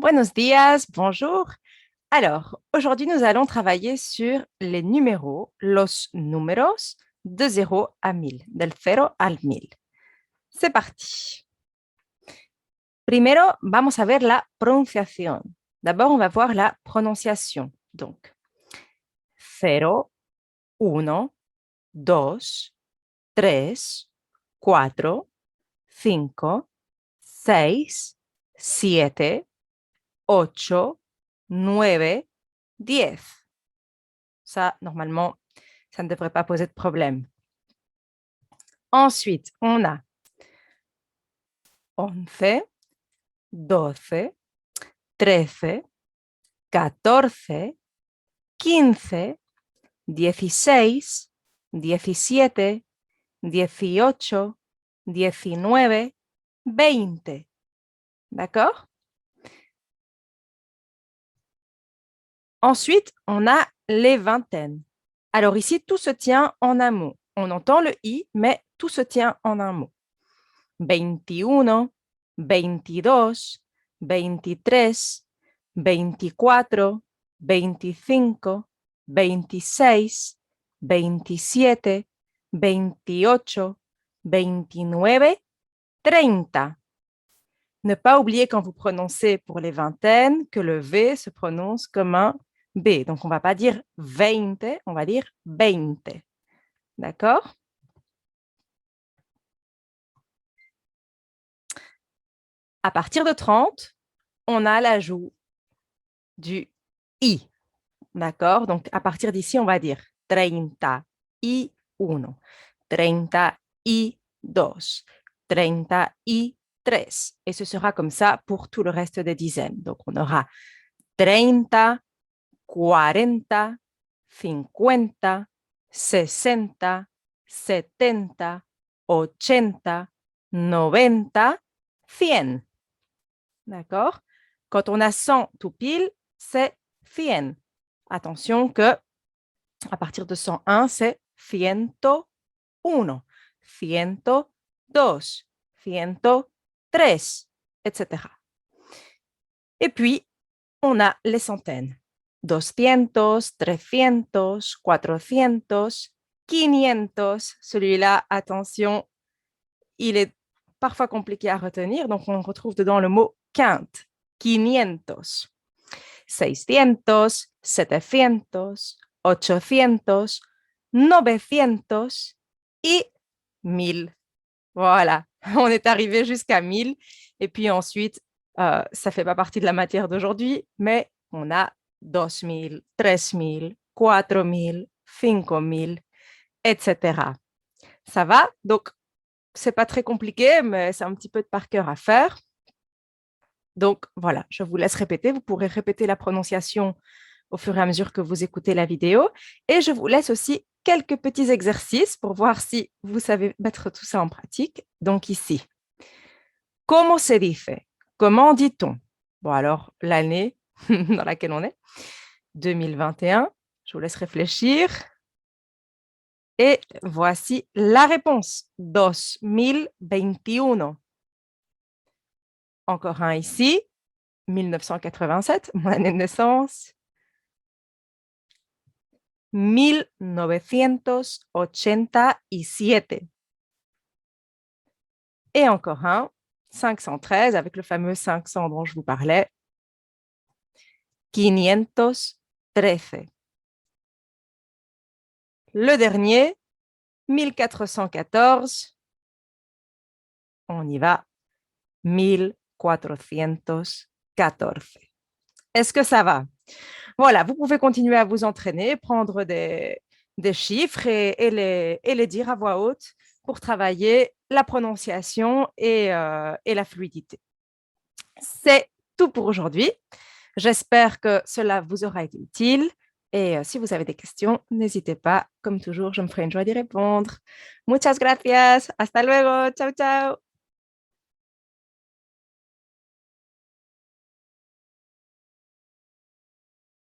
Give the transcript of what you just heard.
Buenos días, bonjour. Alors, aujourd'hui, nous allons travailler sur les numéros, los números, de 0 à 1000, del 0 al 1000. C'est parti. Primero, vamos a ver la pronunciación. D'abord, on va voir la prononciation. Donc, 0, 1, 2, 3, 4, 5, 6, 7, 8, 9, 10. Ça, normalement, ça ne devrait pas poser de problème. Ensuite, on a 11, 12, 13, 14, 15, 16, 17, 18, 19, 20. D'accord? Ensuite, on a les vingtaines. Alors ici, tout se tient en un mot. On entend le i, mais tout se tient en un mot. 21, 22, 23, 24, 25, 26, 27, 28, 29, 30. Ne pas oublier quand vous prononcez pour les vingtaines que le V se prononce comme un B. Donc, on ne va pas dire 20, on va dire 20. D'accord? À partir de 30, on a l'ajout du I. D'accord? Donc, à partir d'ici, on va dire 31, 32, 33. Et ce sera comme ça pour tout le reste des dizaines. Donc, on aura 30, 40, 50, 60, 70, 80, 90, 100. D'accord? Quand on a 100 tout pile, c'est 100. Attention que à partir de 101, c'est 101, 102, 103, etc. Et puis, on a les centaines. 200, 300, 400, 500. Celui-là, attention, il est parfois compliqué à retenir, donc on retrouve dedans le mot quinte. 500. 600, 700, 800, 900 et 1000. Voilà, on est arrivé jusqu'à 1000. Et puis ensuite, ça ne fait pas partie de la matière d'aujourd'hui, mais on a 2000, 3000, 4000, 5000, etc. Ça va? Donc, ce n'est pas très compliqué, mais c'est un petit peu de par cœur à faire. Donc, voilà, je vous laisse répéter. Vous pourrez répéter la prononciation au fur et à mesure que vous écoutez la vidéo. Et je vous laisse aussi quelques petits exercices pour voir si vous savez mettre tout ça en pratique. Donc, ici, comment se dice? Comment dit-on? Bon, alors, l'année dans laquelle on est, 2021. Je vous laisse réfléchir. Et voici la réponse, 2021. Encore un ici, 1987, mon année de naissance. 1987. Et encore un, 513, avec le fameux 500 dont je vous parlais. 513. Le dernier, 1414. On y va. 1414. Est-ce que ça va? Voilà, vous pouvez continuer à vous entraîner, prendre des chiffres et les dire à voix haute pour travailler la prononciation et la fluidité. C'est tout pour aujourd'hui. J'espère que cela vous aura été utile. Et si vous avez des questions, n'hésitez pas. Comme toujours, je me ferai une joie d'y répondre. Muchas gracias. Hasta luego. Ciao, ciao.